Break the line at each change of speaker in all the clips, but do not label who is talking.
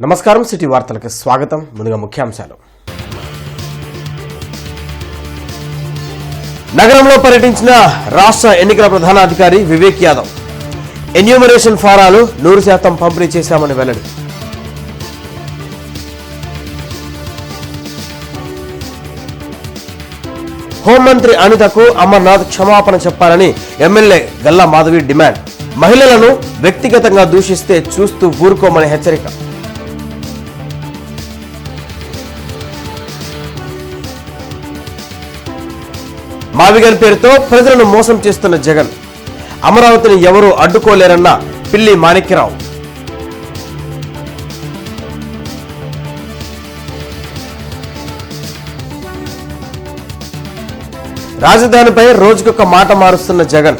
నమస్కారం సిటీ వార్తలకు స్వాగతం. ముందుగా ముఖ్యాంశాలు. నగరంలో పర్యటించిన రాష్ట్ర ఎన్నికల ప్రధానాధికారి వివేక్ యాదవ్ ఎన్యూమరేషన్ ఫారాలు 100% పంపిణీ చేశామని వెల్లడి. హోంమంత్రి అనితకు అమర్నాథ్ క్షమాపణ చెప్పాలని ఎమ్మెల్యే గల్లా మాధవి డిమాండ్. మహిళలను వ్యక్తిగతంగా దూషిస్తే చూస్తూ ఊరుకోమని హెచ్చరిక. మావిగన్ పేరుతో ప్రజలను మోసం చేస్తున్న జగన్. అమరావతిని ఎవరూ అడ్డుకోలేరన్న పిల్లి మాణిక్యరావు. రాజధానిపై రోజుకొక మాట మారుస్తున్న జగన్.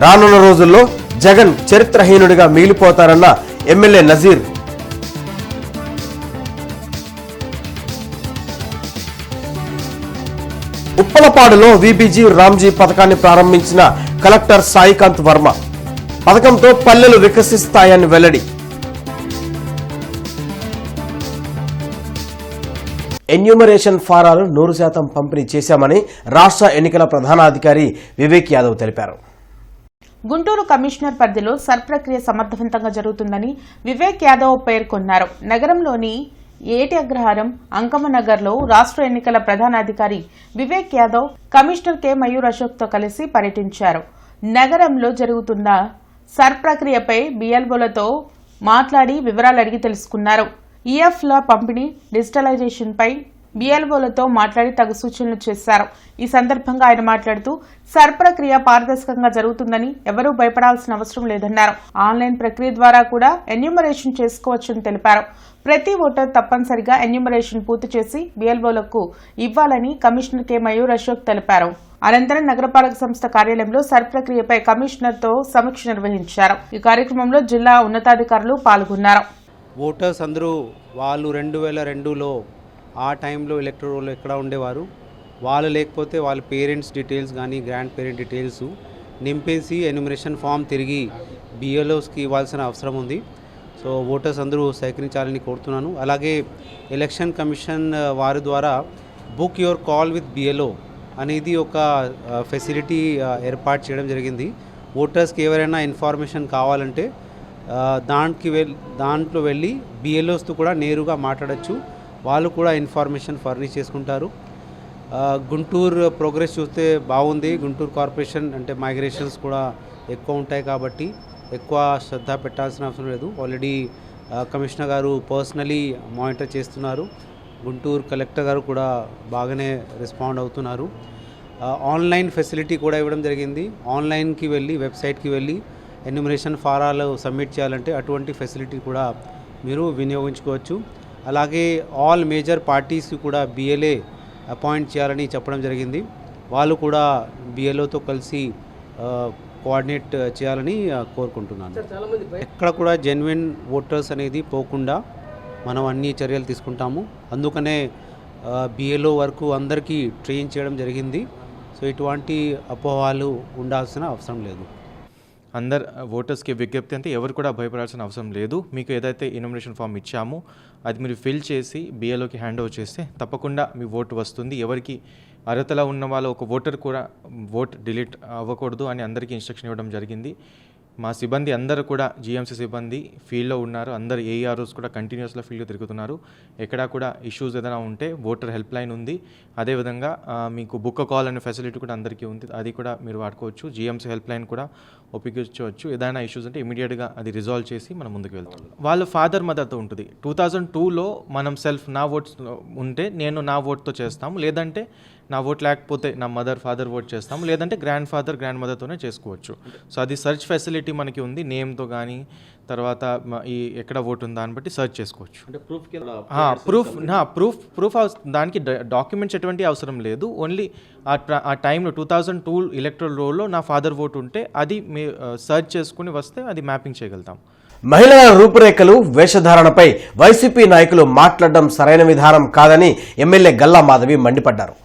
రానున్న రోజుల్లో జగన్ చరిత్రహీనుడిగా మిగిలిపోతారన్న ఎమ్మెల్యే నజీర్. ఉప్పలపాడులో వీబీజీ రామ్జీ పథకాన్ని ప్రారంభించిన కలెక్టర్ సాయికాంత్ వర్మ. పథకంతో పల్లెలు వికసిస్తాయని వెల్లడి. ఎన్యూమరేషన్ ఫారాలు 100% పంపిణీ చేశామని రాష్ట్ర ఎన్నికల ప్రధానాధికారి వివేక్ యాదవ్ తెలిపారు.
గుంటూరు కమిషనర్ పరిధిలో సర్ ప్రక్రియ సమర్థవంతంగా జరుగుతుందని వివేక్ యాదవ్ పేర్కొన్నారు. నగరంలోని ఏటి అగ్రహారం అంకమనగర్లో రాష్ట్ర ఎన్నికల ప్రధానాధికారి వివేక్ యాదవ్ కమిషనర్ కె మయూర్ అశోక్తో కలిసి పర్యటించారు. నగరంలో జరుగుతున్న సర్ ప్రక్రియపై బిఎల్ఓలతో మాట్లాడి వివరాలు అడిగి తెలుసుకున్నారు. ఈఎఫ్ల పంపిణీ డిజిటలైజేషన్పై బిఎల్ఓలతో మాట్లాడి తగు సూచనలు చేశారు. ఈ సందర్భంగా ఆయన మాట్లాడుతూ సర్ ప్రక్రియ పారదర్శకంగా జరుగుతుందని ఎవరూ భయపడాల్సిన అవసరం లేదన్నారు. ఆన్లైన్ ప్రక్రియ ద్వారా కూడా ఎన్యూమరేషన్ చేసుకోవచ్చని తెలిపారు. ప్రతి ఓటర్ తప్పనిసరిగా ఎన్యూమరేషన్ పూర్తి చేసి బిఎల్ఓలకు ఇవ్వాలని కమిషనర్ కె మయూర్ అశోక్ తెలిపారు. అనంతరం నగరపాలక సంస్థ కార్యాలయంలో సర్ ప్రక్రియపై కమిషనర్తో సమీక్ష నిర్వహించారు. ఈ కార్యక్రమంలో జిల్లా ఉన్నతాధికారులు పాల్గొన్నారు.
ఓటర్స్ అందరూ వాళ్ళు 2002లో ఆ టైంలో ఎలక్టోరల్ రోల్లో ఎక్కడ ఉండేవారు, వాళ్ళు లేకపోతే వాళ్ళ పేరెంట్స్ డీటెయిల్స్ కానీ గ్రాండ్ పేరెంట్ డీటెయిల్స్ నింపేసి ఎన్యూమరేషన్ ఫామ్ తిరిగి బిఎల్ఓస్కి ఇవ్వాల్సిన అవసరం ఉంది. సో ఓటర్స్ అందరూ సహకరించాలని కోరుతున్నాను. అలాగే ఎలక్షన్ కమిషన్ వారి ద్వారా book your call with BLO అనేది ఒక ఫెసిలిటీ ఏర్పాటు చేయడం జరిగింది. ఓటర్స్కి ఎవరైనా ఇన్ఫర్మేషన్ కావాలంటే దాంట్లో వెళ్ళి బిఎల్ఓస్తో కూడా నేరుగా మాట్లాడచ్చు. వాళ్ళు కూడా ఇన్ఫర్మేషన్ ఫర్నిష్ చేసుకుంటారు. గుంటూరు ప్రోగ్రెస్ చూస్తే బాగుంది. గుంటూరు కార్పొరేషన్ అంటే మైగ్రేషన్స్ కూడా ఎక్కువ ఉంటాయి కాబట్టి ఎక్కువ శ్రద్ధ పెట్టాల్సిన అవసరం లేదు. ఆల్రెడీ కమిషనర్ గారు పర్సనలీ మానిటర్ చేస్తున్నారు. గుంటూరు కలెక్టర్ గారు కూడా బాగానే రెస్పాండ్ అవుతున్నారు. ఆన్లైన్ ఫెసిలిటీ కూడా ఇవ్వడం జరిగింది. ఆన్లైన్కి వెళ్ళి వెబ్సైట్కి వెళ్ళి ఎన్యూమరేషన్ ఫారాలు సబ్మిట్ చేయాలంటే అటువంటి ఫెసిలిటీ కూడా మీరు వినియోగించుకోవచ్చు. అలాగే ఆల్ మేజర్ పార్టీస్కి కూడా బిఎల్ఏ అపాయింట్ చేయాలని చెప్పడం జరిగింది. వాళ్ళు కూడా బిఎల్ఓతో కలిసి కోఆర్డినేట్ చేయాలని కోరుకుంటున్నాను. ఎక్కడ కూడా జెన్యున్ ఓటర్స్ అనేది పోకుండా మనం అన్ని చర్యలు తీసుకుంటాము. అందుకనే బిఎల్ఓ వరకు అందరికీ ట్రైన్ చేయడం జరిగింది. సో ఇటువంటి అపోహలు ఉండాల్సిన అవసరం లేదు.
అందరు ఓటర్స్కి విజ్ఞప్తి అంటే ఎవరు కూడా భయపడాల్సిన అవసరం లేదు. మీకు ఏదైతే ఎన్యూమరేషన్ ఫామ్ ఇచ్చామో అది మీరు ఫిల్ చేసి బిఎల్ఓకి హ్యాండ్ ఓవర్ చేస్తే తప్పకుండా మీ ఓటు వస్తుంది. ఎవరికి అర్హతలో ఉన్న వాళ్ళు ఒక ఓటర్ కూడా ఓట్ డిలీట్ అవ్వకూడదు అని అందరికీ ఇన్స్ట్రక్షన్ ఇవ్వడం జరిగింది. మా సిబ్బంది అందరూ కూడా జిఎంసీ సిబ్బంది ఫీల్డ్లో ఉన్నారు. అందరు ఏఆర్ఓస్ కూడా కంటిన్యూస్గా ఫీల్డ్లో తిరుగుతున్నారు. ఎక్కడా కూడా ఇష్యూస్ ఏదైనా ఉంటే ఓటర్ హెల్ప్ లైన్ ఉంది. అదేవిధంగా మీకు బుక్ కాల్ అనే ఫెసిలిటీ కూడా అందరికీ ఉంది. అది కూడా మీరు వాడుకోవచ్చు. జిఎంసీ హెల్ప్ లైన్ కూడా ఉపయోగించవచ్చు. ఏదైనా ఇష్యూస్ అంటే ఇమీడియట్గా అది రిజాల్వ్ చేసి మనం ముందుకు వెళ్తాం. వాళ్ళ ఫాదర్ మదర్తో ఉంటుంది. 2002లో మనం నా ఓట్స్ ఉంటే నేను నా ఓట్తో చేస్తాము, లేదంటే నా ఓట్ లేకపోతే నా మదర్ ఫాదర్ ఓట్ చేస్తాము, లేదంటే గ్రాండ్ ఫాదర్ గ్రాండ్ మదర్తోనే చేసుకోవచ్చు. సో అది సెర్చ్ ఫెసిలిటీ మనకి ఉంది. నేమ్తో కానీ తర్వాత ఈ ఎక్కడ ఓటు ఉందా అని బట్టి సెర్చ్ చేసుకోవచ్చు. ప్రూఫ్ దానికి డాక్యుమెంట్స్ ఎటువంటి అవసరం లేదు. ఓన్లీ ఆ టైంలో 2002 ఎలక్టరల్ రోల్లో నా ఫాదర్ ఓటు ఉంటే అది సెర్చ్ చేసుకుని వస్తే అది మ్యాపింగ్ చేయగలుగుతాం.
మహిళల రూపురేఖలు వేషధారణపై వైసీపీ నాయకులు మాట్లాడడం సరైన విధానం కాదని ఎమ్మెల్యే గల్లా మాధవి మండిపడ్డారు.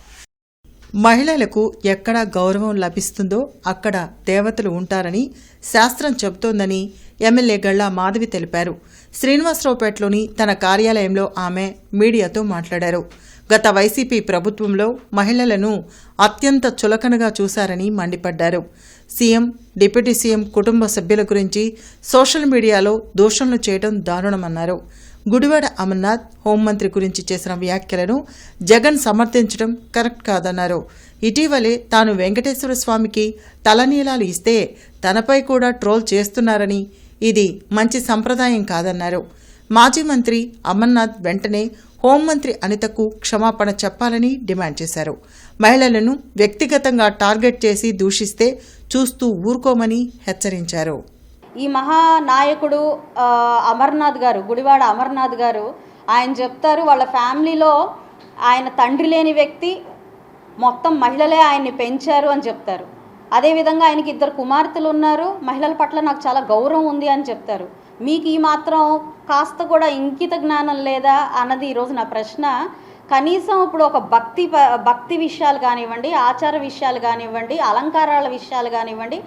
మహిళలకు ఎక్కడ గౌరవం లభిస్తుందో అక్కడ దేవతలు ఉంటారని శాస్త్రం చెబుతోందని ఎమ్మెల్యే గళ్ళా మాధవి తెలిపారు. శ్రీనివాసరావుపేటలోని తన కార్యాలయంలో ఆమె మీడియాతో మాట్లాడారు. గత వైసీపీ ప్రభుత్వంలో మహిళలను అత్యంత చులకనగా చూశారని మండిపడ్డారు. సీఎం, డిప్యూటీ సీఎం కుటుంబ సభ్యుల గురించి సోషల్ మీడియాలో దూషణలు చేయడం దారుణమన్నారు. గుడివాడ అమర్నాథ్ హోంమంత్రి గురించి చేసిన వ్యాఖ్యలను జగన్ సమర్థించడం కరెక్ట్ కాదన్నారు. ఇటీవలే తాను వెంకటేశ్వర స్వామికి తలనీలాలు ఇస్తే తనపై కూడా ట్రోల్ చేస్తున్నారని, ఇది మంచి సంప్రదాయం కాదన్నారు. మాజీ మంత్రి అమర్నాథ్ వెంటనే హోంమంత్రి అనితకు క్షమాపణ చెప్పాలని డిమాండ్ చేశారు. మహిళలను వ్యక్తిగతంగా టార్గెట్ చేసి దూషిస్తే చూస్తూ ఊరుకోమని హెచ్చరించారు.
ఈ మహానాయకుడు అమర్నాథ్ గారు, గుడివాడ అమర్నాథ్ గారు, ఆయన చెప్తారు వాళ్ళ ఫ్యామిలీలో ఆయన తండ్రి లేని వ్యక్తి, మొత్తం మహిళలే ఆయన్ని పెంచారు అని చెప్తారు. అదేవిధంగా ఆయనకి 2 కుమార్తెలు ఉన్నారు, మహిళల పట్ల నాకు చాలా గౌరవం ఉంది అని చెప్తారు. మీకు ఈ మాత్రం కాస్త కూడా ఇంకిత జ్ఞానం లేదా అన్నది ఈరోజు నా ప్రశ్న. కనీసం ఇప్పుడు ఒక భక్తి విషయాలు కానివ్వండి, ఆచార విషయాలు కానివ్వండి, అలంకారాల విషయాలు కానివ్వండి,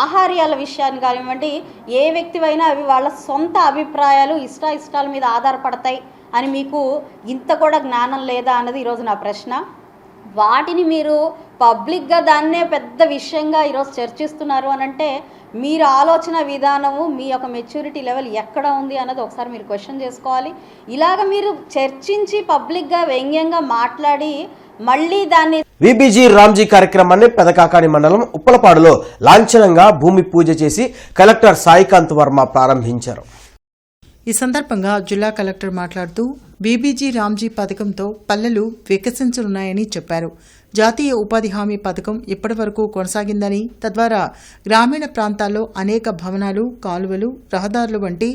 ఆహార్యాల విషయాలు కానివ్వండి, ఏ వ్యక్తివైనా అవి వాళ్ళ సొంత అభిప్రాయాలు ఇష్టాల మీద ఆధారపడతాయి అని మీకు ఇంత కూడా జ్ఞానం లేదా అన్నది ఈరోజు నా ప్రశ్న. వాటిని మీరు పబ్లిక్గా దాన్నే పెద్ద విషయంగా ఈరోజు చర్చిస్తున్నారు అని అంటే మీరు ఆలోచన విధానము, మీ యొక్క మెచ్యూరిటీ లెవెల్ ఎక్కడ ఉంది అన్నది ఒకసారి మీరు క్వశ్చన్ చేసుకోవాలి. ఇలాగ మీరు చర్చించి పబ్లిక్గా వ్యంగ్యంగా మాట్లాడి మళ్ళీ దాన్ని
విబిజీ రామ్జీ కార్యక్రమాన్ని పెదకాకాని మండలం ఉప్పలపాడులో లాంఛనంగా భూమి పూజ చేసి కలెక్టర్ సాయికాంత్ వర్మ ప్రారంభించారు.
ఈ సందర్భంగా జిల్లా కలెక్టర్ మాట్లాడుతూ బీబీజీ రామ్జీ పథకంతో పల్లెలు వికసించనున్నాయని చెప్పారు. జాతీయ ఉపాధి హామీ పథకం ఇప్పటి వరకు కొనసాగిందని, తద్వారా గ్రామీణ ప్రాంతాల్లో అనేక భవనాలు, కాలువలు, రహదారులు వంటి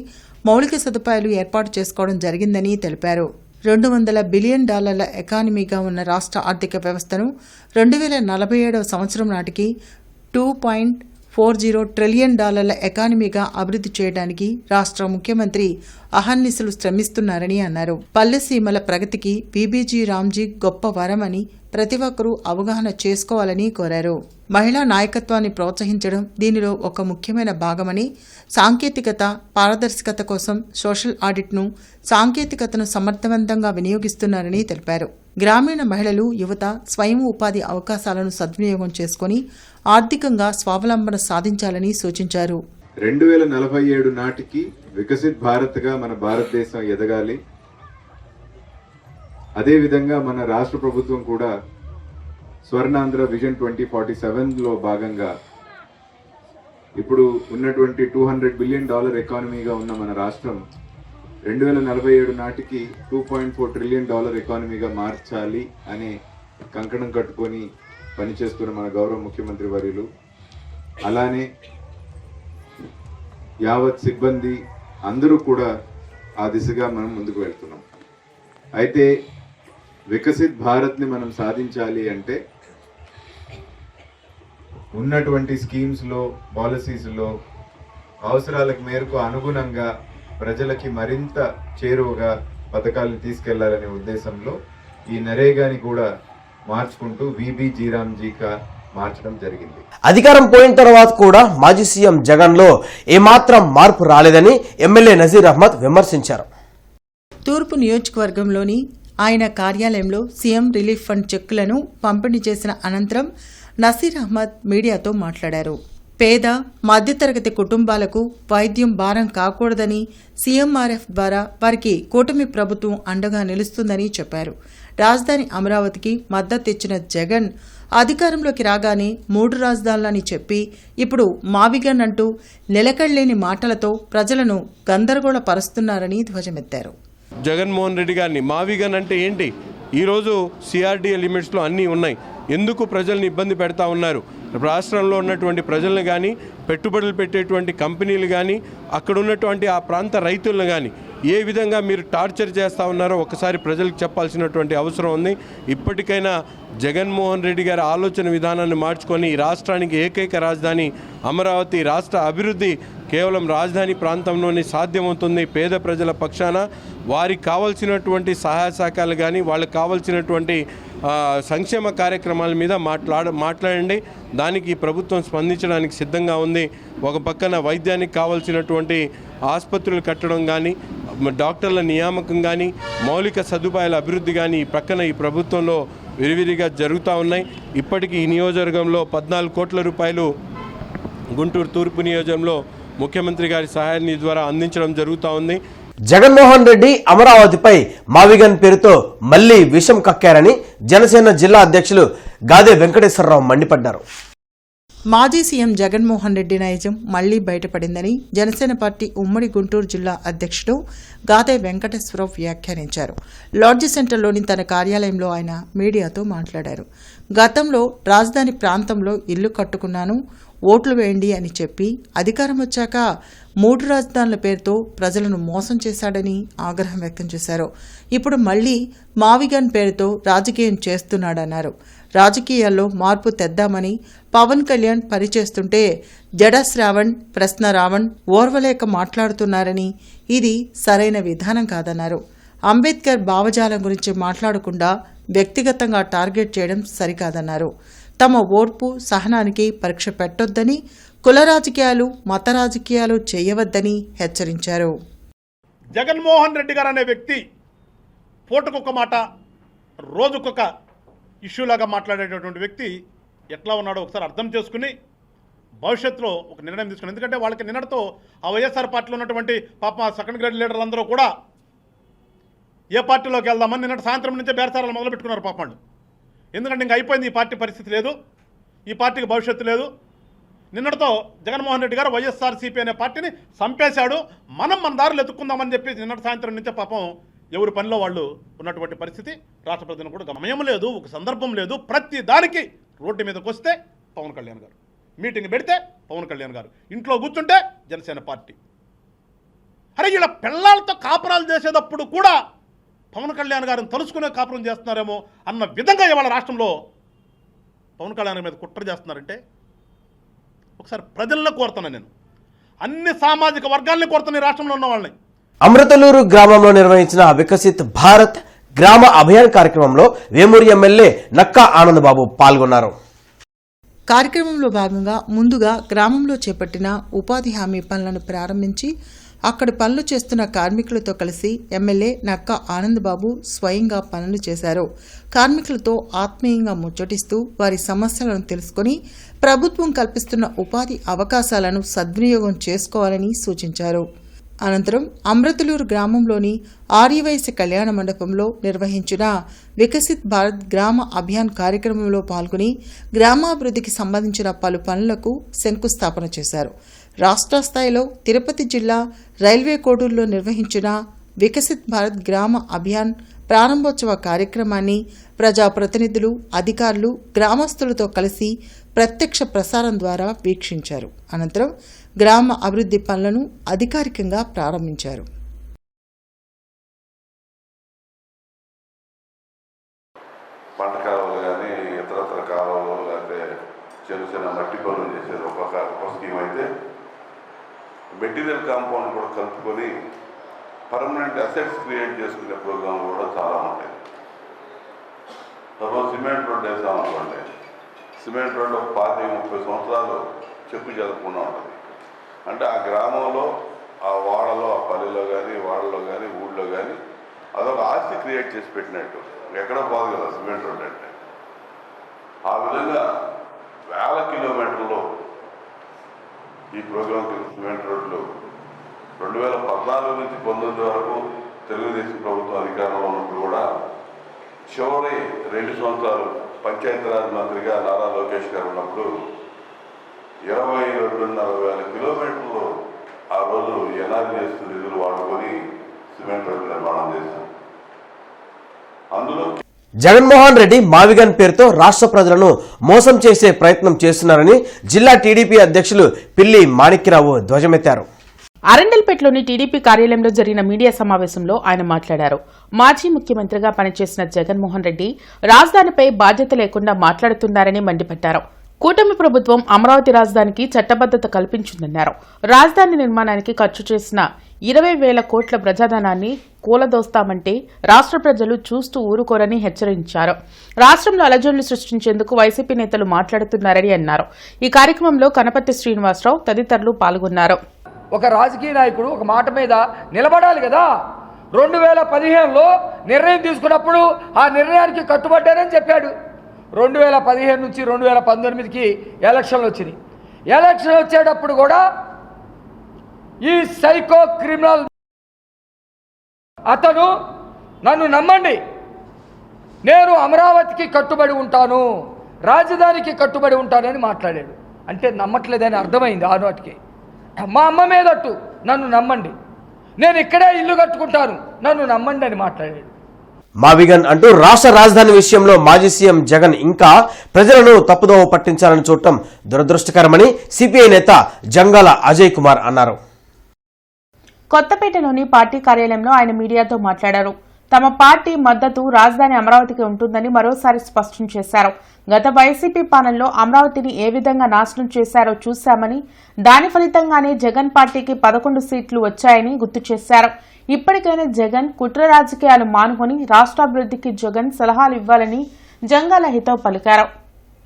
మౌలిక సదుపాయాలు ఏర్పాటు చేసుకోవడం జరిగిందని తెలిపారు. $200 బిలియన్ ఎకానమీగా ఉన్న రాష్ట్ర ఆర్థిక వ్యవస్థను 2047 సంవత్సరం నాటికి $2.40 ట్రిలియన్ ఎకానమీగా అభివృద్ధి చేయడానికి రాష్ట్ర ముఖ్యమంత్రి అహర్నిశలు శ్రమిస్తున్నారని అన్నారు. పల్లెసీమల ప్రగతికి బీబీజీ రామ్జీ గొప్ప వరమని ప్రతి ఒక్కరూ అవగాహన చేసుకోవాలని కోరారు. మహిళా నాయకత్వాన్ని ప్రోత్సహించడం దీనిలో ఒక ముఖ్యమైన భాగమని, సాంకేతికత, పారదర్శకత కోసం సోషల్ ఆడిట్ను, సాంకేతికతను సమర్థవంతంగా వినియోగిస్తున్నారని తెలిపారు. గ్రామీణ మహిళలు, యువత స్వయం ఉపాధి అవకాశాలను సద్వినియోగం చేసుకుని ఆర్థికంగా స్వావలంబన సాధించాలని సూచించారు.
2047 నాటికి వికసిత్ భారత్గా మన భారతదేశం ఎదగాలి. అదేవిధంగా మన రాష్ట్ర ప్రభుత్వం కూడా స్వర్ణాంధ్ర విజన్ 2047లో భాగంగా ఇప్పుడు ఉన్నటువంటి $200 బిలియన్ ఎకానమీగా ఉన్న మన రాష్ట్రం 2047 నాటికి $2.4 ట్రిలియన్ ఎకానమీగా మార్చాలి అనే కంకణం కట్టుకొని పనిచేస్తున్న మన గౌరవ ముఖ్యమంత్రి వర్యులు, అలానే యావత్ సిబ్బంది అందరూ కూడా ఆ దిశగా మనం ముందుకు వెళ్తున్నాం. అయితే వికసిత్ భారత్ని మనం సాధించాలి అంటే ఉన్నటువంటి స్కీమ్స్లో, పాలసీస్లో అవసరాలకు మేరకు అనుగుణంగా ప్రజలకి మరింత చేరువగా పథకాలను తీసుకెళ్లాలనే ఉద్దేశంలో ఈ నరేగాని కూడా మార్చుకుంటూ విబిజీ రామ్జీగా మార్చడం జరిగింది.
అధికారం పోయిన తర్వాత కూడా మాజీ సీఎం జగన్ లో ఏమాత్రం మార్పు రాలేదని ఎమ్మెల్యే నజీర్ అహ్మద్ విమర్శించారు.
తూర్పు నియోజకవర్గంలోని ఆయన కార్యాలయంలో సీఎం రిలీఫ్ ఫండ్ చెక్కులను పంపిణీ చేసిన అనంతరం నసీర్ అహ్మద్ మీడియాతో మాట్లాడారు. పేద, మధ్యతరగతి కుటుంబాలకు వైద్యం భారం కాకూడదని సీఎంఆర్ఎఫ్ ద్వారా వారికి కూటమి ప్రభుత్వం అండగా నిలుస్తుందని చెప్పారు. రాజధాని అమరావతికి మద్దతిచ్చిన జగన్ అధికారంలోకి రాగానే 3 రాజధానులని చెప్పి ఇప్పుడు మావిగన్ అంటూ నిలకడలేని మాటలతో ప్రజలను గందరగోళపరుస్తున్నారని ధ్వజమెత్తారు.
జగన్మోహన్ రెడ్డి గారిని మావిగన్ అంటే ఏంటి? ఈరోజు సిఆర్డీఏ లిమిట్స్లో అన్నీ ఉన్నాయి. ఎందుకు ప్రజల్ని ఇబ్బంది పెడతా ఉన్నారు? రాష్ట్రంలో ఉన్నటువంటి ప్రజలను కానీ, పెట్టుబడులు పెట్టేటువంటి కంపెనీలు కానీ, అక్కడ ఉన్నటువంటి ఆ ప్రాంత రైతులను కానీ ఏ విధంగా మీరు టార్చర్ చేస్తూ ఉన్నారో ఒకసారి ప్రజలకు చెప్పాల్సినటువంటి అవసరం ఉంది. ఇప్పటికైనా జగన్మోహన్ రెడ్డి గారి ఆలోచన విధానాన్ని మార్చుకొని ఈ రాష్ట్రానికి ఏకైక రాజధాని అమరావతి రాష్ట్ర అభివృద్ధి కేవలం రాజధాని ప్రాంతంలోనే సాధ్యమవుతుంది. పేద ప్రజల పక్షాన వారికి కావాల్సినటువంటి సహాయ సహకారాలు కానీ వాళ్ళకి కావాల్సినటువంటి సంక్షేమ కార్యక్రమాల మీద మాట్లాడండి. దానికి ప్రభుత్వం స్పందించడానికి సిద్ధంగా ఉంది. ఒక పక్కన వైద్యానికి కావాల్సినటువంటి ఆసుపత్రులు కట్టడం కానీ, డాక్టర్ల నియామకం కానీ, మౌలిక సదుపాయాల అభివృద్ధి కానీ ఈ పక్కన ఈ ప్రభుత్వంలో విరివిరిగా జరుగుతూ ఉన్నాయి. ఇప్పటికీ ఈ నియోజకవర్గంలో 14 కోట్ల రూపాయలు గుంటూరు తూర్పు నియోజకంలో ముఖ్యమంత్రి గారి సహాయ నిధి ద్వారా అందించడం జరుగుతూ ఉంది.
జగన్మోహన్ రెడ్డి అమరావతిపై మావిగన్ పేరుతో మళ్లీ విషం కక్కారని జనసేన జిల్లా అధ్యక్షులు గాదే వెంకటేశ్వరరావు మండిపడ్డారు.
మాజీ సీఎం జగన్మోహన్ రెడ్డి నైజం మళ్లీ బయటపడిందని జనసేన పార్టీ ఉమ్మడి గుంటూరు జిల్లా అధ్యక్షుడు గాదే వెంకటేశ్వరరావు వ్యాఖ్యానించారు. లాడ్జి సెంటర్లోని తన కార్యాలయంలో ఆయన మీడియాతో మాట్లాడారు. గతంలో రాజధాని ప్రాంతంలో ఇల్లు కట్టుకున్నాను, ఓట్లు వేయండి అని చెప్పి అధికారం వచ్చాక 3 రాజధానుల పేరుతో ప్రజలను మోసం చేశాడని ఆగ్రహం వ్యక్తం చేశారు. ఇప్పుడు మళ్లీ మావిగన్ పేరుతో రాజకీయం చేస్తున్నాడన్నారు. రాజకీయాల్లో మార్పు తెద్దామని పవన్ కళ్యాణ్ పనిచేస్తుంటే జడశ్రావణ్, ప్రశ్న రావణ్ ఓర్వలేక మాట్లాడుతున్నారని ఇది సరైన విధానం కాదన్నారు. అంబేద్కర్ భావజాలం గురించి మాట్లాడకుండా వ్యక్తిగతంగా టార్గెట్ చేయడం సరికాదన్నారు. తమ ఓర్పు సహనానికి పరీక్ష పెట్టొద్దని, కుల రాజకీయాలు మత రాజకీయాలు చేయవద్దని హెచ్చరించారు.
జగన్మోహన్ రెడ్డి గారు అనే వ్యక్తి పూటకొక మాట, రోజుకొక ఇష్యూలాగా మాట్లాడేటటువంటి వ్యక్తి ఎట్లా ఉన్నాడో ఒకసారి అర్థం చేసుకుని భవిష్యత్తులో ఒక నిర్ణయం తీసుకుని, ఎందుకంటే వాళ్ళకి నిన్నటితో ఆ వైఎస్ఆర్ పార్టీలో ఉన్నటువంటి పాప సెకండ్ గ్రేడ్ లీడర్లు అందరూ కూడా ఏ పార్టీలోకి వెళ్దామని నిన్నటి సాయంత్రం నుంచే బేరసారాలు మొదలు పెట్టుకున్నారు పాపండు. ఎందుకంటే ఇంక అయిపోయింది, ఈ పార్టీ పరిస్థితి లేదు, ఈ పార్టీకి భవిష్యత్తు లేదు. నిన్నటితో జగన్మోహన్ రెడ్డి గారు వైఎస్ఆర్సీపీ అనే పార్టీని చంపేశాడు, మనం మన దారులు ఎత్తుక్కుందామని చెప్పి నిన్నటి సాయంత్రం నుంచే పాపం ఎవరి పనిలో వాళ్ళు ఉన్నటువంటి పరిస్థితి రాష్ట్ర ప్రజలను కూడా సమయం లేదు, ఒక సందర్భం లేదు. ప్రతి దానికి రోడ్డు మీదకి వస్తే పవన్ కళ్యాణ్ గారు, మీటింగ్ పెడితే పవన్ కళ్యాణ్ గారు, ఇంట్లో కూర్చుంటే జనసేన పార్టీ. అరే ఇలా పిల్లలతో కాపురాలు చేసేటప్పుడు కూడా పవన్ కళ్యాణ్ గారిని తలుసుకునే కాపురం చేస్తున్నారేమో అన్న విధంగా ఇవాళ రాష్ట్రంలో పవన్ కళ్యాణ్ మీద కుట్ర చేస్తున్నారంటే ఒకసారి ప్రజలను కోరుతున్నాను, నేను అన్ని సామాజిక వర్గాల్ని కోరుతున్నాను, రాష్ట్రంలో ఉన్న వాళ్ళని.
అమృతలూరు గ్రామంలో నిర్వహించిన వికసిత్ భారత్ గ్రామ అభియాన్ కార్యక్రమంలో వేమూరి ఎమ్మెల్యే నక్కా ఆనందబాబు పాల్గొన్నారు.
కార్యక్రమంలో భాగంగా ముందుగా గ్రామంలో చేపట్టిన ఉపాధి హామీ పనులను ప్రారంభించి అక్కడ పనులు చేస్తున్న కార్మికులతో కలిసి ఎమ్మెల్యే నక్కా ఆనందబాబు స్వయంగా పనులు చేశారు. కార్మికులతో ఆత్మీయంగా ముచ్చటిస్తూ వారి సమస్యలను తెలుసుకుని ప్రభుత్వం కల్పిస్తున్న ఉపాధి అవకాశాలను సద్వినియోగం చేసుకోవాలని సూచించారు. అనంతరం అమృతలూరు గ్రామంలోని ఆర్యవైశ్య కళ్యాణ మండపంలో నిర్వహించిన వికసిత్ భారత్ గ్రామ అభియాన్ కార్యక్రమంలో పాల్గొని గ్రామాభివృద్ధికి సంబంధించిన పలు పనులకు శంకుస్థాపన చేశారు. రాష్ట్ర స్థాయిలో తిరుపతి జిల్లా రైల్వే కోడూరులో నిర్వహించిన వికసిత్ భారత్ గ్రామ అభియాన్ ప్రారంభోత్సవ కార్యక్రమాన్ని ప్రజాప్రతినిధులు, అధికారులు, గ్రామస్తులతో కలిసి ప్రత్యక్ష ప్రసారం ద్వారా వీక్షించారు. అనంతరం గ్రామ అభివృద్ధి పనులను అధికారికంగా ప్రారంభించారు.
పంట కాలువలు కానీ ఇతరత్ర కాలువలు లేకపోతే చిన్న చిన్న మట్టి పనులు చేసేది ఒక స్కీమ్ అయితే, మెటీరియల్ కాంపౌండ్ కూడా కలుపుకొని పర్మనెంట్ అసెట్స్ క్రియేట్ చేసుకునే ప్రోగ్రాంలు కూడా చాలా ఉంటాయి. సపోజ్ సిమెంట్ రోడ్ వేసామనుకోండి, సిమెంట్ రోడ్ 25-30 సంవత్సరాలు చెప్పు చదవకుండా ఉంటుంది. అంటే ఆ గ్రామంలో, ఆ వాడలో, ఆ పల్లెలో కానీ, వాడలో కానీ, ఊళ్ళో కానీ అదొక ఆస్తి క్రియేట్ చేసి పెట్టినట్టు. ఎక్కడో పోదు కదా సిమెంట్ రోడ్ అంటే. ఆ విధంగా వేల కిలోమీటర్లు ఈ ప్రోగ్రాం సిమెంట్ రోడ్లు 2014 నుంచి 19 వరకు తెలుగుదేశం ప్రభుత్వం అధికారంలో ఉన్నప్పుడు కూడా చివరి 2 సంవత్సరాలు పంచాయతీరాజ్ మంత్రిగా నారా లోకేష్ గారు ఉన్నప్పుడు 22,500 కిలోమీటర్లు ఆ రోజు ఎన్ఆర్జీఎస్ నిధులు వాడుకొని సిమెంట్ రోడ్డు నిర్మాణం చేశాం. అందులో
జగన్మోహన్ రెడ్డి మావిగన్ పేరుతో రాష్ట్ర ప్రజలను మోసం చేసే ప్రయత్నం చేస్తున్నారని జిల్లా టీడీపీ అధ్యక్షులు పిల్లి మాణిక్యరావు ధ్వజమెత్తారు.
అరండల్పేటలోని టీడీపీ కార్యాలయంలో జరిగిన మీడియా సమావేశంలో ఆయన మాట్లాడారు. మాజీ ముఖ్యమంత్రిగా పనిచేసిన జగన్మోహన్ రెడ్డి రాజధానిపై బాధ్యత లేకుండా మాట్లాడుతున్నారని మండిపడ్డారు. కూటమి ప్రభుత్వం అమరావతి రాజధానికి చట్టబద్దత కల్పించిందన్నారు. రాజధాని నిర్మాణానికి ఖర్చు చేసిన 20,000 కోట్ల ప్రజాధనాన్ని కూలదోస్తామంటే రాష్ట్ర ప్రజలు చూస్తూ ఊరుకోరని హెచ్చరించారు. రాష్ట్రంలో అలజడులు సృష్టించేందుకు వైసీపీ నేతలు మాట్లాడుతున్నారని అన్నారు. ఈ కార్యక్రమంలో కనపర్తి శ్రీనివాసరావు తదితరులు పాల్గొన్నారు.
ఒక రాజకీయ నాయకుడు ఒక మాట మీద నిలబడాలి కదా. 2015లో నిర్ణయం తీసుకున్నప్పుడు ఆ నిర్ణయానికి కట్టుబడ్డారని చెప్పాడు. 2015 నుంచి 2019కి ఎలక్షన్లు వచ్చినాయి. ఎలక్షన్ వచ్చేటప్పుడు కూడా ఈ సైకో క్రిమినల్ అతను నన్ను నమ్మండి, నేను అమరావతికి కట్టుబడి ఉంటాను, రాజధానికి కట్టుబడి ఉంటానని మాట్లాడాడు. అంటే నమ్మట్లేదని అర్థమైంది ఆ నాటికి. మా అమ్మ మీదట్టు నన్ను నమ్మండి, నేను ఇక్కడే ఇల్లు కట్టుకుంటాను, నన్ను నమ్మండి అని మాట్లాడాడు.
మావిగన్ అంటూ రాష్ట్ర రాజధాని విషయంలో మాజీ సీఎం జగన్ ఇంకా ప్రజలను తప్పుదోవ పట్టించాలని చూడటం దురదృష్టకరమని సిపిఐ నేత జంగాల అజయ్ కుమార్ అన్నారు.
కొత్తపేటలోని పార్టీ కార్యాలయంలో ఆయన మీడియాతో మాట్లాడారు. తమ పార్టీ మద్దతు రాజధాని అమరావతికి ఉంటుందని మరోసారి స్పష్టం చేశారు. గత వైసీపీ పాలనలో అమరావతిని ఏ విధంగా నాశనం చేశారో చూశామని, దాని ఫలితంగానే జగన్ పార్టీకి 11 సీట్లు వచ్చాయని గుర్తు చేశారు. ఇప్పటికైనా జగన్ కుట్ర రాజకీయాలు మానుకొని రాష్ట్రాభివృద్ధికి జగన్ సలహాలు ఇవ్వాలని జంగాల హితవు పలికారు.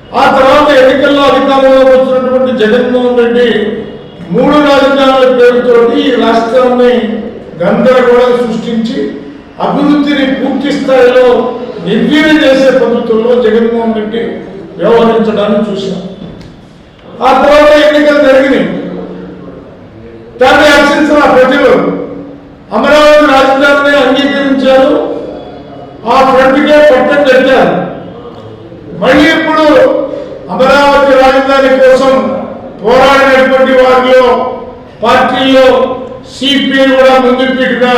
ఆ తర్వాత ఎన్నికల్లో అధికారంలోకి వచ్చినటువంటి జగన్మోహన్ రెడ్డి 3 రాజధానుల పేరుతోటి ఈ రాష్ట్రాన్ని గందరగోళం సృష్టించి అభివృద్ధిని పూర్తి స్థాయిలో నిర్వీర్యం చేసే పద్ధతుల్లో జగన్మోహన్ రెడ్డి వ్యవహరించడాన్ని చూశాం. ఆ తర్వాత ఎన్నికలు జరిగినాయి. దాన్ని హర్షించిన ప్రజలు అమరావతి రాజధానిని అంగీకరించారు, ఆ ఫ్రంట్కే పట్టం కట్టారు. మళ్ళీ ఇప్పుడు అమరావతి రాజధాని కోసం పోరాడినటువంటి వారిలో పార్టీలో సిపిఐ కూడా ముందు పీటుగా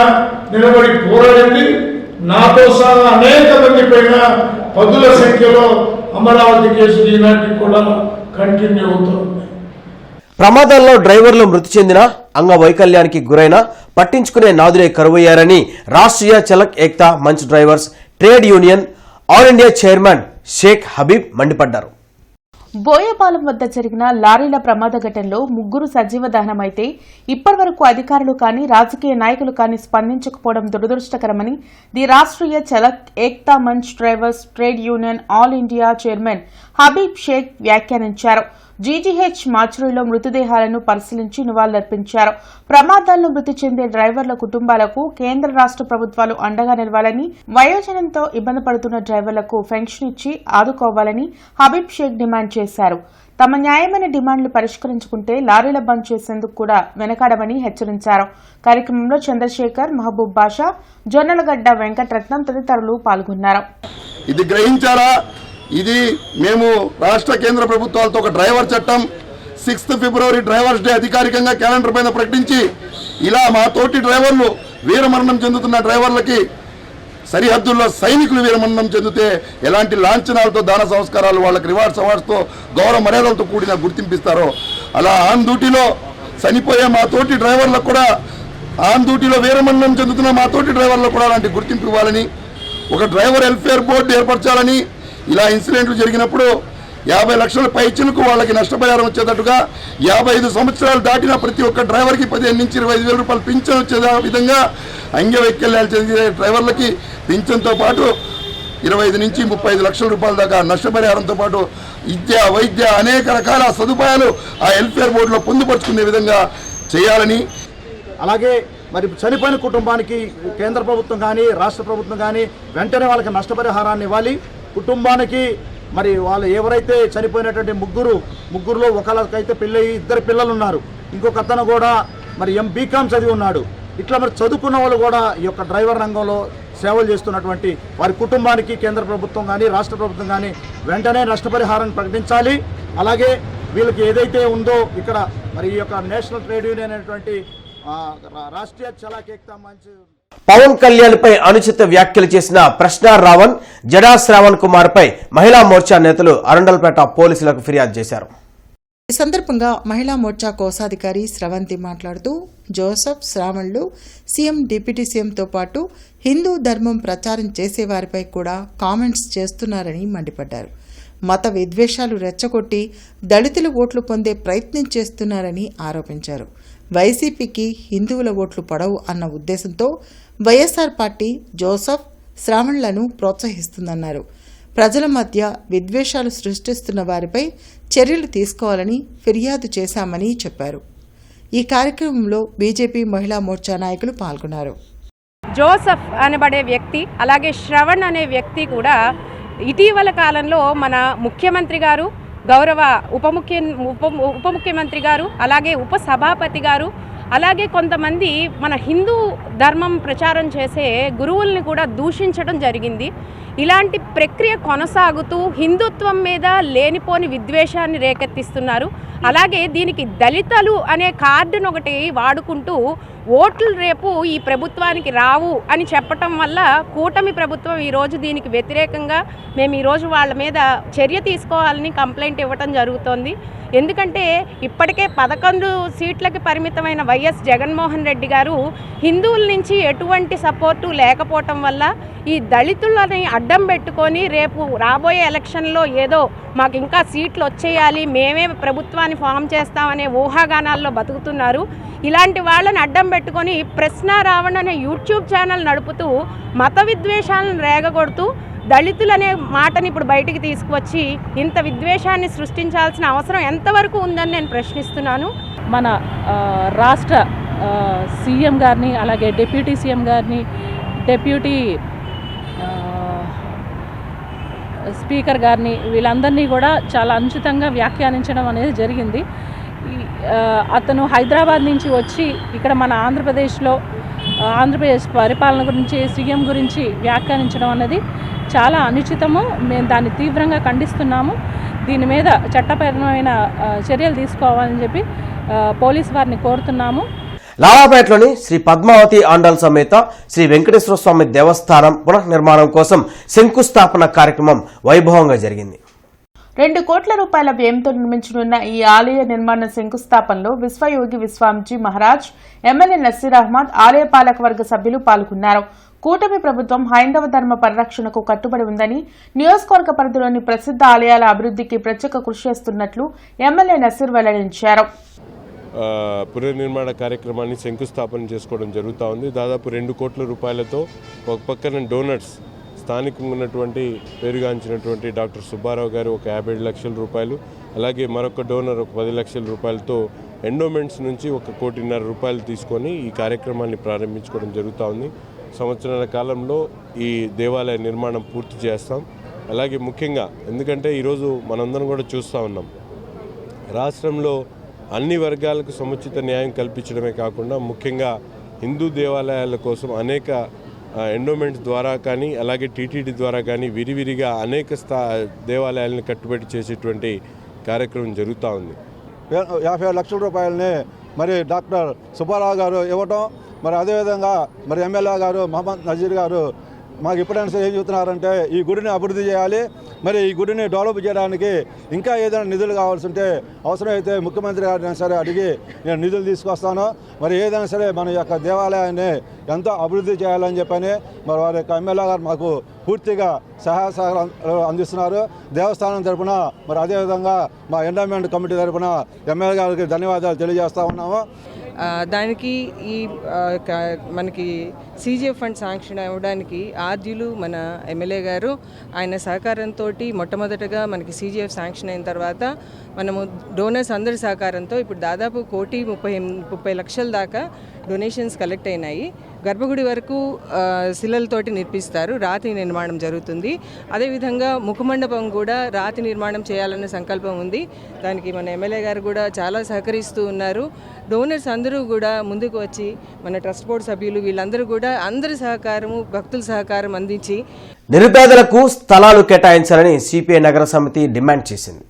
నిలబడి పోరాడింది. నాతో సహా అనేక మంది పైన 10ల సంఖ్యలో అమరావతి కేసులు ఈనాటికి కూడా కంటిన్యూ అవుతుంది.
ప్రమాదాల్లో డ్రైవర్లు మృతి చెందిన అంగవైకల్యానికి గురైన పట్టించుకునే నాదులే కరువయ్యారని Rashtriya Chalak Ekta Manch drivers trade union all India chairman Sheikh Habib మండిపడ్డారు.
బోయపాలెం వద్ద జరిగిన లారీల ప్రమాద ఘటనలో 3 సజీవ దహనమైతే ఇప్పటి వరకు అధికారులు కానీ రాజకీయ నాయకులు కానీ స్పందించకపోవడం దురదృష్టకరమని the Rashtriya Chalak Ekta Manch drivers trade union all India chairman Habib Sheikh వ్యాఖ్యానించారు. జీజీహెచ్ మాచురిలో మృతదేహాలను పరిశీలించి నివాళులర్పించారు. ప్రమాదాల్లో మృతి చెందే డ్రైవర్ల కుటుంబాలకు కేంద్ర రాష్ట్ర ప్రభుత్వాలు అండగా నిలవాలని, వయోజనంతో ఇబ్బంది పడుతున్న డ్రైవర్లకు పెన్షన్ ఇచ్చి ఆదుకోవాలని హబీబ్ షేక్ డిమాండ్ చేశారు. తమ న్యాయమైన డిమాండ్లు పరిష్కరించుకుంటే లారీల బంద్ చేసేందుకు కూడా వెనకాడమని హెచ్చరించారు. కార్యక్రమంలో చంద్రశేఖర్, మహబూబ్ బాషా, జొన్నలగడ్డ వెంకటరత్నం తదితరులు పాల్గొన్నారు.
ఇది గ్రహించారా? ఇది మేము రాష్ట్ర కేంద్ర ప్రభుత్వాలతో ఒక డ్రైవర్ చట్టం 6th ఫిబ్రవరి డ్రైవర్స్ డే అధికారికంగా క్యాలెండర్ పైన ప్రకటించి ఇలా మా తోటి డ్రైవర్లు వీరమరణం చెందుతున్న డ్రైవర్లకి సరిహద్దుల్లో సైనికులు వీరమరణం చెందితే ఎలాంటి లాంఛనాలతో దాన సంస్కారాలు, వాళ్ళకి రివార్డ్స్ అవార్డ్స్తో గౌరవ మర్యాదలతో కూడిన గుర్తింపిస్తారో అలా ఆన్ డ్యూటీలో చనిపోయే మా తోటి డ్రైవర్లకు కూడా, ఆన్ డ్యూటీలో వీరమరణం చెందుతున్న మా తోటి డ్రైవర్లకు కూడా అలాంటి గుర్తింపు ఇవ్వాలని, ఒక డ్రైవర్ వెల్ఫేర్ బోర్డు ఏర్పరచాలని, ఇలా ఇన్సిడెంట్లు జరిగినప్పుడు 50 లక్షల పైచిలకు వాళ్ళకి నష్టపరిహారం వచ్చేటట్టుగా 55 సంవత్సరాలు దాటిన ప్రతి ఒక్క డ్రైవర్కి 15 నుంచి 25 వేల రూపాయలు పింఛన్ వచ్చే విధంగా అంగవైకల్యాలు చెందిన డ్రైవర్లకి పింఛన్తో పాటు 25 నుంచి 35 లక్షల రూపాయల దాకా నష్టపరిహారంతో పాటు విద్య, వైద్య అనేక రకాల సదుపాయాలు ఆ వెల్ఫేర్ బోర్డులో పొందుపరుచుకునే విధంగా చేయాలని,
అలాగే మరి చనిపోయిన కుటుంబానికి కేంద్ర ప్రభుత్వం కానీ రాష్ట్ర ప్రభుత్వం కానీ వెంటనే వాళ్ళకి నష్టపరిహారాన్ని ఇవ్వాలి. కుటుంబానికి మరి వాళ్ళు ఎవరైతే చనిపోయినటువంటి ముగ్గురులో ఒకళ్ళకైతే పెళ్ళి 2 పిల్లలు ఉన్నారు, ఇంకొక అతను కూడా మరి బీకామ్ చదివి ఉన్నాడు. ఇట్లా మరి చదువుకున్న వాళ్ళు కూడా ఈ యొక్క డ్రైవర్ రంగంలో సేవలు చేస్తున్నటువంటి వారి కుటుంబానికి కేంద్ర ప్రభుత్వం కానీ రాష్ట్ర ప్రభుత్వం కానీ వెంటనే నష్టపరిహారాన్ని ప్రకటించాలి. అలాగే వీళ్ళకి ఏదైతే ఉందో ఇక్కడ మరి ఈ యొక్క నేషనల్ ట్రేడ్ యూనియన్ అనేటువంటి రాష్ట్రీయ చలక్ ఏక్తా మంచ్
పవన్ కళ్యాణ్ పై అనుచిత వ్యాఖ్యలు చేసిన ప్రశ్న రావణ్, జడా శ్రావణ్ కుమార్ పై మహిళా మోర్చా నేతలు అరండల్పేట పోలీసులకు ఫిర్యాదు చేశారు.
ఈ సందర్భంగా మహిళా మోర్చా కోశాధికారి స్రవంతి మాట్లాడుతూ జోసెఫ్, శ్రావణ్లు సీఎం, డిప్యూటీ సీఎంతో పాటు హిందూ ధర్మం ప్రచారం చేసేవారిపై కూడా కామెంట్స్ చేస్తున్నారని మండిపడ్డారు. మత విద్వేషాలు రెచ్చగొట్టి దళితుల ఓట్లు పొందే ప్రయత్నం చేస్తున్నారని ఆరోపించారు. వైసీపీకి హిందువుల ఓట్లు పడవు అన్న ఉద్దేశంతో వైఎస్ఆర్ పార్టీ జోసెఫ్ శ్రావణ్లను ప్రోత్సహిస్తుందన్నారు. ప్రజల మధ్య విద్వేషాలు సృష్టిస్తున్న వారిపై చర్యలు తీసుకోవాలని ఫిర్యాదు చేశామని చెప్పారు. ఈ కార్యక్రమంలో బీజేపీ మహిళా మోర్చా నాయకులు పాల్గొన్నారు.
జోసెఫ్ అనబడే వ్యక్తి అలాగే శ్రవణ్ అనే వ్యక్తి కూడా ఇటీవల కాలంలో మన ముఖ్యమంత్రి గారు, గౌరవ ఉప ముఖ్యమంత్రి గారు, అలాగే ఉపసభాపతి గారు, అలాగే కొంతమంది మన హిందూ ధర్మం ప్రచారం చేసే గురువుల్ని కూడా దూషించడం జరిగింది. ఇలాంటి ప్రక్రియ కొనసాగుతూ హిందుత్వం మీద లేనిపోని విద్వేషాన్ని రేకెత్తిస్తున్నారు. అలాగే దీనికి దళితులు అనే కార్డును ఒకటి వాడుకుంటూ ఓట్లు రేపు ఈ ప్రభుత్వానికి రావు అని చెప్పటం వల్ల కూటమి ప్రభుత్వం ఈరోజు దీనికి వ్యతిరేకంగా మేము ఈరోజు వాళ్ళ మీద చర్య తీసుకోవాలని కంప్లైంట్ ఇవ్వటం జరుగుతోంది. ఎందుకంటే ఇప్పటికే 11 సీట్లకి పరిమితమైన వైఎస్ జగన్మోహన్ రెడ్డి గారు హిందువుల నుంచి ఎటువంటి సపోర్టు లేకపోవటం వల్ల ఈ దళితులని అడ్డం పెట్టుకొని రేపు రాబోయే ఎలక్షన్లో ఏదో మాకు ఇంకా సీట్లు వచ్చేయాలి, మేమే ప్రభుత్వాన్ని ఫామ్ చేస్తామనే ఊహాగానాల్లో బతుకుతున్నారు. ఇలాంటి వాళ్ళని అడ్డం పెట్టుకొని ప్రశ్న రావణ అనే యూట్యూబ్ ఛానల్ నడుపుతూ మత విద్వేషాలను రేగగొడుతూ దళితులనే మాటని ఇప్పుడు బయటికి తీసుకువచ్చి ఇంత విద్వేషాన్ని సృష్టించాల్సిన అవసరం ఎంతవరకు ఉందని నేను ప్రశ్నిస్తున్నాను.
మన రాష్ట్ర సీఎం గారిని, అలాగే డిప్యూటీ సీఎం గారిని, డిప్యూటీ స్పీకర్ గారిని, వీళ్ళందరినీ కూడా చాలా అనుచితంగా వ్యాఖ్యానించడం అనేది జరిగింది. అతను హైదరాబాద్ నుంచి వచ్చి ఇక్కడ మన ఆంధ్రప్రదేశ్ పరిపాలన గురించి, సీఎం గురించి వ్యాఖ్యానించడం అనేది చాలా అనుచితము. మేము దాన్ని తీవ్రంగా ఖండిస్తున్నాము. దీని మీద చట్టపరమైన చర్యలు తీసుకోవాలని చెప్పి పోలీసు వారిని కోరుతున్నాము.
లావాపేటలోని శ్రీ పద్మావతి ఆండాల్ సమేత శ్రీ వెంకటేశ్వర స్వామి దేవస్థానం పునర్నిర్మాణం కోసం శంకుస్థాపన కార్యక్రమం వైభవంగా జరిగింది.
2 కోట్ల రూపాయల వ్యయంతో నిర్మించనున్న ఈ ఆలయ నిర్మాణ శంకుస్థాపనలో విశ్వయోగి విశ్వాంజీ మహారాజ్, ఎమ్మెల్యే నసీర్ అహ్మద్, ఆలయ పాలకవర్గ సభ్యులు పాల్గొన్నారు. కూటమి ప్రభుత్వం హైందవ ధర్మ పరిరక్షణకు కట్టుబడి ఉందని, నియోజకవర్గ పరిధిలోని ప్రసిద్ధ ఆలయాల అభివృద్ధికి ప్రత్యేక కృషి చేస్తున్నట్లు ఎమ్మెల్యే నసీర్ వెల్లడించారు.
పునర్నిర్మాణ కార్యక్రమాన్ని శంకుస్థాపన చేసుకోవడం జరుగుతూ ఉంది. దాదాపు 2 కోట్ల రూపాయలతో ఒక పక్కన డోనర్స్ స్థానికంగా ఉన్నటువంటి పేరుగాంచినటువంటి డాక్టర్ సుబ్బారావు గారు ఒక 57 లక్షల రూపాయలు, అలాగే మరొక డోనర్ ఒక 10 లక్షల రూపాయలతో ఎండోమెంట్స్ నుంచి 1,50 కోట్ల రూపాయలు తీసుకొని ఈ కార్యక్రమాన్ని ప్రారంభించుకోవడం జరుగుతూ ఉంది. సంవత్సరాల కాలంలో ఈ దేవాలయ నిర్మాణం పూర్తి చేస్తాం. అలాగే ముఖ్యంగా ఎందుకంటే ఈరోజు మనందరం కూడా చూస్తూ ఉన్నాం, రాష్ట్రంలో అన్ని వర్గాలకు సముచిత న్యాయం కల్పించడమే కాకుండా ముఖ్యంగా హిందూ దేవాలయాల కోసం అనేక ఎండోమెంట్స్ ద్వారా కానీ అలాగే టీటీడీ ద్వారా కానీ విరివిరిగా అనేక దేవాలయాలను కట్టుబడి చేసేటువంటి కార్యక్రమం జరుగుతూ ఉంది.
57 లక్షల రూపాయలని మరి డాక్టర్ సుబ్బారావు గారు ఇవ్వటం, మరి అదేవిధంగా మరి ఎమ్మెల్యే గారు మహమ్మద్ నజీర్ గారు మాకు ఎప్పుడైనా సరే ఏం చెబుతున్నారంటే ఈ గుడిని అభివృద్ధి చేయాలి, మరి ఈ గుడిని డెవలప్ చేయడానికి ఇంకా ఏదైనా నిధులు కావాల్సి ఉంటే అవసరమైతే ముఖ్యమంత్రి గారిని సరే అడిగి నేను నిధులు తీసుకొస్తాను, మరి ఏదైనా సరే మన యొక్క దేవాలయాన్ని ఎంతో అభివృద్ధి చేయాలని చెప్పని మరి వారి యొక్క ఎమ్మెల్యే గారు మాకు పూర్తిగా సహాయ సహకారాలు అందిస్తున్నారు. దేవస్థానం తరఫున మరి అదేవిధంగా మా ఎండోమెంట్ కమిటీ తరఫున ఎమ్మెల్యే గారికి ధన్యవాదాలు తెలియజేస్తూ ఉన్నాము.
దానికి ఈ మనకి సీజీఎఫ్ ఫండ్ శాంక్షన్ అవ్వడానికి ఆద్యులు మన ఎమ్మెల్యే గారు ఆయన సహకారంతో మొట్టమొదటగా మనకి సీజీఎఫ్ శాంక్షన్ అయిన తర్వాత మనము డోనర్స్ అందరి సహకారంతో ఇప్పుడు దాదాపు 1,30 లక్షల దాకా డొనేషన్స్ కలెక్ట్ అయినాయి. గర్భగుడి వరకు శిలలతోటి నిర్మిస్తారు, రాతి నిర్మాణం జరుగుతుంది. అదేవిధంగా ముఖమండపం కూడా రాతి నిర్మాణం చేయాలనే సంకల్పం ఉంది. దానికి మన ఎమ్మెల్యే గారు కూడా చాలా సహకరిస్తూ ఉన్నారు. డోనర్స్ అందరూ కూడా ముందుకు వచ్చి మన ట్రస్ట్ బోర్డు సభ్యులు వీళ్ళందరూ కూడా అందరి సహకారము, భక్తుల సహకారం అందించి
నిరుపేదలకు స్థలాలు కేటాయించాలని సిపిఐ నగర సమితి డిమాండ్ చేసింది.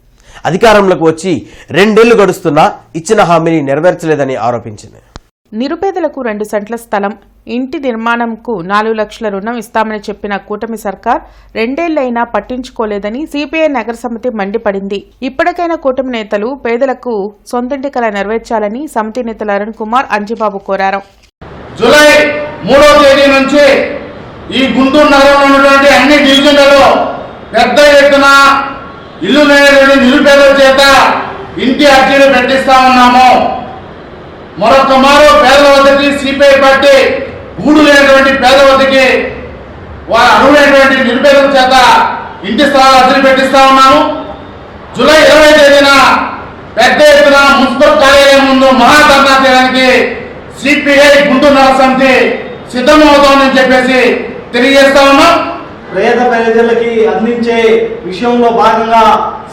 అధికారంలోకి వచ్చి 2 ఏళ్లు గడుస్తున్నా ఇచ్చిన హామీని నెరవేర్చలేదని ఆరోపించింది.
నిరుపేదలకు 2 సెంట్ల స్థలం, ఇంటి నిర్మాణంకు 4 లక్షల రుణం ఇస్తామని చెప్పిన కూటమి సర్కార్ 2 ఏళ్లైనా పట్టించుకోలేదని సిపిఐ నగర సమితి మండిపడింది. ఇప్పటికైనా కూటమి నేతలు పేదలకు సొంతింటి కల నెరవేర్చాలని సమితి నేతలు అరుణ్ కుమార్, అంజిబాబు కోరారు.
జూలై 3వ తేదీ నుంచి ఈ గుంటూరు నగరంలో ఉన్నటువంటి అన్ని డివిజన్లలో పెద్ద ఎత్తున ఇల్లు లేనటువంటి నిరుపేదల చేత ఇంటి అర్జీలు పెట్టిస్తా ఉన్నాము. మరొక మారు పేదల వద్దకి సిపిఐ పార్టీ గూడు లేనటువంటి పేద వద్దకి వారు అర్హులైనటువంటి నిరుపేదల చేత ఇంటి స్థలాలు అర్జీలు పెట్టిస్తా ఉన్నాము. జూలై 20వ తేదీన పెద్ద ఎత్తున మున్సిపల్ కార్యాలయం ముందు మహాధర్నా చేయడానికి సిపిఐ గుంటూరు నగర సమితి సిద్ధమవుతోందని చెప్పేసి తెలియజేస్తా ఉన్నాం.
పేద ప్రజలకి అందించే విషయంలో భాగంగా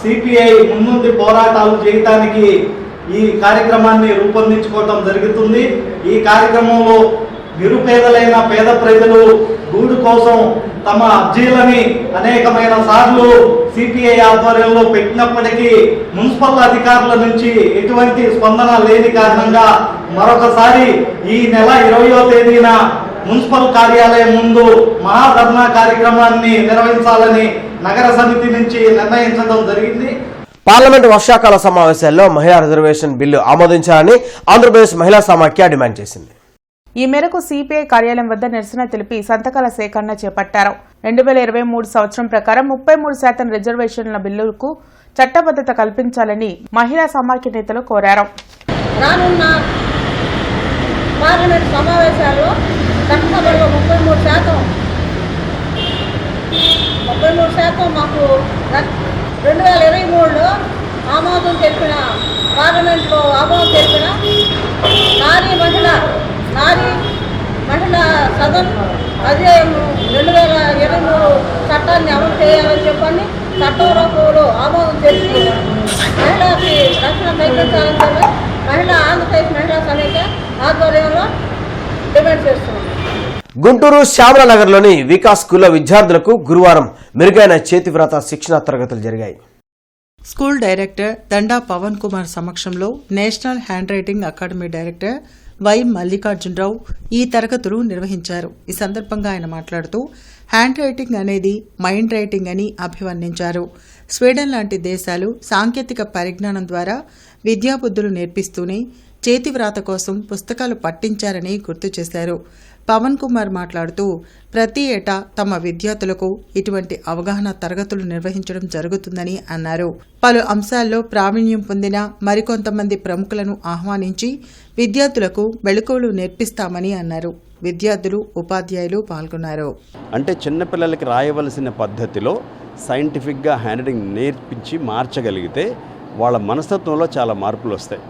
సిపిఐ ముందుండి పోరాటాలు చేయడానికి ఈ కార్యక్రమాన్ని రూపొందించుకోవటం జరుగుతుంది. ఈ కార్యక్రమంలో నిరుపేదలైన పేద ప్రజలు గూడు కోసం తమ అర్జీలని అనేకమైన సార్లు సిపిఐ ఆధ్వర్యంలో పెట్టినప్పటికీ మున్సిపల్ అధికారుల నుంచి ఎటువంటి స్పందన లేని కారణంగా మరొకసారి ఈ నెల 20వ తేదీన మున్సిపల్ కార్యాలయం ముందు మహాధర్నా కార్యక్రమాన్ని నిర్వహించాలని నగర సమితి నుంచి నిర్ణయించడం జరిగింది.
పార్లమెంటు వర్షాకాల సమావేశాల్లో మహిళా రిజర్వేషన్ బిల్లు ఆమోదించాలని ఆంధ్రప్రదేశ్ మహిళా సమాఖ్య డిమాండ్ చేసింది.
ఈ మేరకు సిపిఐ కార్యాలయం వద్ద నిరసన తెలిపి సంతకాల సేకరణ చేపట్టారు. 2023 సంవత్సరం ప్రకారం 33% రిజర్వేషన్ల బిల్లుకు చట్టబద్ధత కల్పించాలని మహిళా సమాఖ్య నేతలు కోరారు.
రానున్న పార్లమెంట్ సమావేశాల్లో చట్టసభలో 33% మాకు 2023లో ఆమోదం తెలిపిన పార్లమెంట్లో ఆమోదం తెలిపిన నారీ మహిళా సదన్ అధ్యాయం 2023 చట్టాన్ని అమలు చేయాలని చెప్పని చట్టంలో ఆమోదం తెలిపి మహిళకి రక్షణ కల్పించాలని చెప్పి ఆంధ్రప్రదేశ్ మహిళా సమైక్య ఆధ్వర్యంలో డిమాండ్ చేస్తున్నాం.
గుంటూరు శ్యామలనగర్లోని వికాస్ స్కూల్లో విద్యార్థులకు గురువారం మెరుగైన చేతివ్రాత శిక్షణ తరగతులు జరిగాయి.
స్కూల్ డైరెక్టర్ దండా పవన్ కుమార్ సమక్షంలో national hand writing academy director why Mallikarjunarao ఈ తరగతులు నిర్వహించారు. ఈ సందర్భంగా ఆయన మాట్లాడుతూ హ్యాండ్ రైటింగ్ అనేది మైండ్ రైటింగ్ అని అభివర్ణించారు. స్వీడన్ లాంటి దేశాలు సాంకేతిక పరిజ్ఞానం ద్వారా విద్యాబుద్ధులు నేర్పిస్తూనే చేతివ్రాత కోసం పుస్తకాలు పట్టించారని గుర్తు చేశారు. పవన్ కుమార్ మాట్లాడుతూ ప్రతి ఏటా తమ విద్యార్థులకు ఇటువంటి అవగాహన తరగతులు నిర్వహించడం జరుగుతుందని అన్నారు. పలు అంశాల్లో ప్రావీణ్యం పొందిన మరికొంతమంది ప్రముఖులను ఆహ్వానించి విద్యార్థులకు మెళకువలు నేర్పిస్తామని అన్నారు. విద్యార్థులు ఉపాధ్యాయులు పాల్గొన్నారు.
అంటే చిన్నపిల్లలకి రాయవలసిన పద్ధతిలో సైంటిఫిక్గా హ్యాండ్ రైటింగ్ నేర్పించి మార్చగలిగితే వాళ్ళ మనస్తత్వంలో చాలా మార్పులు వస్తాయి.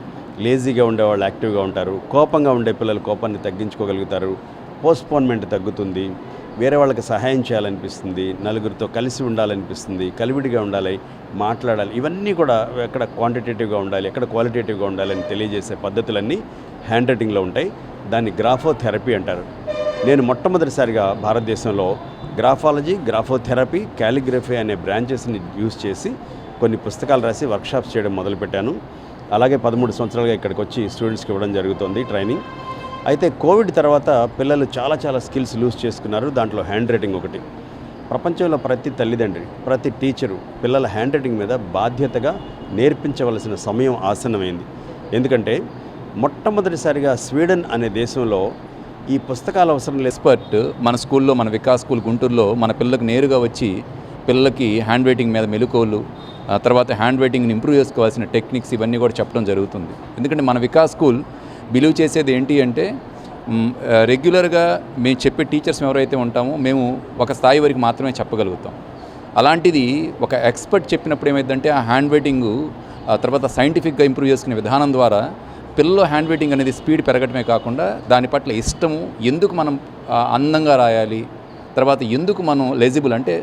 లేజీగా ఉండేవాళ్ళు యాక్టివ్గా ఉంటారు, కోపంగా ఉండే పిల్లలు కోపాన్ని తగ్గించుకోగలుగుతారు, పోస్ట్పోన్మెంట్ తగ్గుతుంది, వేరే వాళ్ళకి సహాయం చేయాలనిపిస్తుంది, నలుగురితో కలిసి ఉండాలనిపిస్తుంది, కలివిడిగా ఉండాలి, మాట్లాడాలి. ఇవన్నీ కూడా ఎక్కడ క్వాంటిటేటివ్గా ఉండాలి, ఎక్కడ క్వాలిటేటివ్గా ఉండాలని తెలియజేసే పద్ధతులన్నీ హ్యాండ్ రైటింగ్లో ఉంటాయి. దాన్ని గ్రాఫోథెరపీ అంటారు. నేను మొట్టమొదటిసారిగా భారతదేశంలో గ్రాఫాలజీ, గ్రాఫోథెరపీ, క్యాలిగ్రఫీ అనే బ్రాంచెస్ని యూజ్ చేసి కొన్ని పుస్తకాలు రాసి వర్క్షాప్స్ చేయడం మొదలుపెట్టాను. అలాగే 13 సంవత్సరాలుగా ఇక్కడికి వచ్చి స్టూడెంట్స్కి ఇవ్వడం జరుగుతుంది ట్రైనింగ్. అయితే కోవిడ్ తర్వాత పిల్లలు చాలా స్కిల్స్ లూజ్ చేసుకున్నారు. దాంట్లో హ్యాండ్ రైటింగ్ ఒకటి. ప్రపంచంలో ప్రతి తల్లిదండ్రి, ప్రతి టీచరు పిల్లల హ్యాండ్ రైటింగ్ మీద బాధ్యతగా నేర్పించవలసిన సమయం ఆసన్నమైంది. ఎందుకంటే మొట్టమొదటిసారిగా స్వీడన్ అనే దేశంలో ఈ పుస్తకాల అవసరం లేదు.
ఎక్స్పర్ట్ మన స్కూల్లో, మన వికాస్ స్కూల్ గుంటూరులో మన పిల్లలకు నేరుగా వచ్చి పిల్లలకి హ్యాండ్ రైటింగ్ మీద మెలకువలు, తర్వాత హ్యాండ్ రైటింగ్ని ఇంప్రూవ్ చేసుకోవాల్సిన టెక్నిక్స్ ఇవన్నీ కూడా చెప్పడం జరుగుతుంది. ఎందుకంటే మన వికాస్ స్కూల్ బిలీవ్ చేసేది ఏంటి అంటే రెగ్యులర్గా మేము చెప్పే టీచర్స్ ఎవరైతే ఉంటామో మేము ఒక స్థాయి వరకు మాత్రమే చెప్పగలుగుతాం. అలాంటిది ఒక ఎక్స్పర్ట్ చెప్పినప్పుడు ఏమైందంటే ఆ హ్యాండ్ రైటింగ్ తర్వాత సైంటిఫిక్గా ఇంప్రూవ్ చేసుకునే విధానం ద్వారా పిల్లల్లో హ్యాండ్ రైటింగ్ అనేది స్పీడ్ పెరగటమే కాకుండా దాని పట్ల ఇష్టము, ఎందుకు మనం అందంగా రాయాలి, తర్వాత ఎందుకు మనం లెజిబుల్ అంటే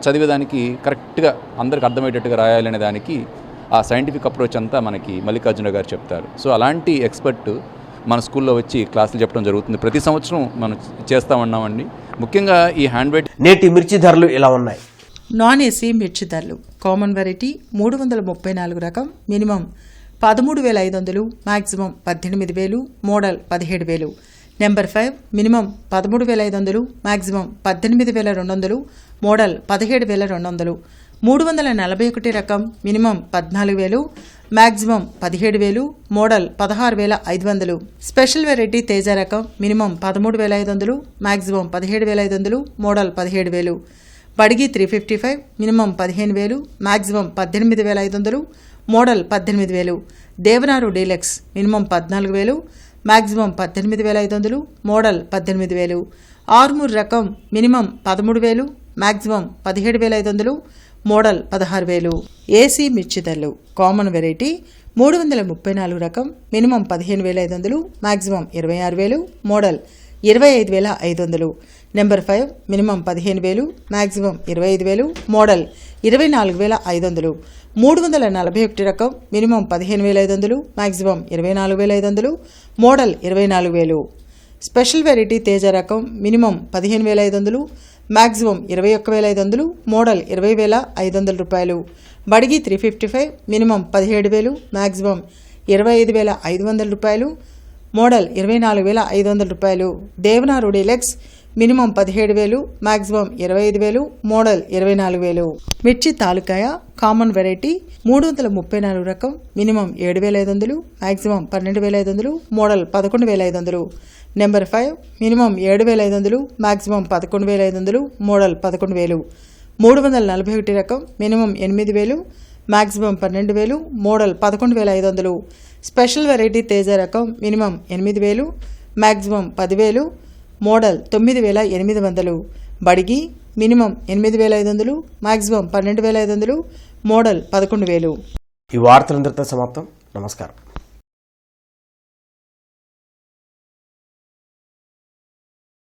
చదివేదానికి కరెక్ట్గా అందరికి అర్థమయ్యేటట్టుగా రాయాలి అనే దానికి ఆ సైంటిఫిక్ అప్రోచ్ అంతా మనకి మల్లికార్జున గారు చెప్తారు. సో అలాంటి ఎక్స్పర్ట్ మన స్కూల్లో వచ్చి క్లాసులు చెప్పడం జరుగుతుంది. ప్రతి సంవత్సరం మనం చేస్తూ ఉన్నామండి. ముఖ్యంగా ఈ హ్యాండ్ రైటింగ్.
నేటి మిర్చి ధరలు ఇలా ఉన్నాయి.
నాన్ ఏసీ మిర్చి ధరలు కామన్ వెరైటీ 334 రకం minimum 13,500, maximum 18,000, model 17,000. Number 5 minimum 13,500, maximum 18,200, model 17,200. 341 రకం minimum 14,000, maximum 17,000, model 16,500. Special variety Teja రకం minimum 13,500, maximum 17,500, model 17,000. Byadgi 355 minimum 15,000 maximum 18,500 model 18,000 Devanur deluxe minimum 14,000 maximum 18,500 model 18,000 Armoor రకం మినిమం 13,000 మ్యాక్సిమం 17,500 మోడల్ 16,000 ఏసీ మిర్చి ధరలు కామన్ వెరైటీ 334 రకం minimum 15,500 maximum 26,000 model 25,500 number 5 minimum 15,000 maximum 25,000 model 24,500 341 రకం minimum 15,500 maximum 24,500 model 24,000 special variety Teja రకం minimum 15,500 maximum 21,500 model 20,500 రూపాయలు బడిగి 355 minimum 17,000 maximum 25,500 రూపాయలు model 24,500 రూపాయలు Devanur deluxe minimum 17,000 maximum 25,000 model 24,000 మిర్చి తాలూకాయ కామన్ వెరైటీ 334 రకం minimum 7,500 maximum 12,500 model 11,500 number 5 minimum 7,500 maximum 11,500 model 11,000 341 రకం minimum 8,000 maximum 12,000 model 11,500 special variety Teja రకం minimum 8,000 maximum 10,000 model 9,800 Byadgi minimum 8,500 maximum 12,500 model 11,000
ఈ వార్తలందరితో సమాప్తం. నమస్కారం.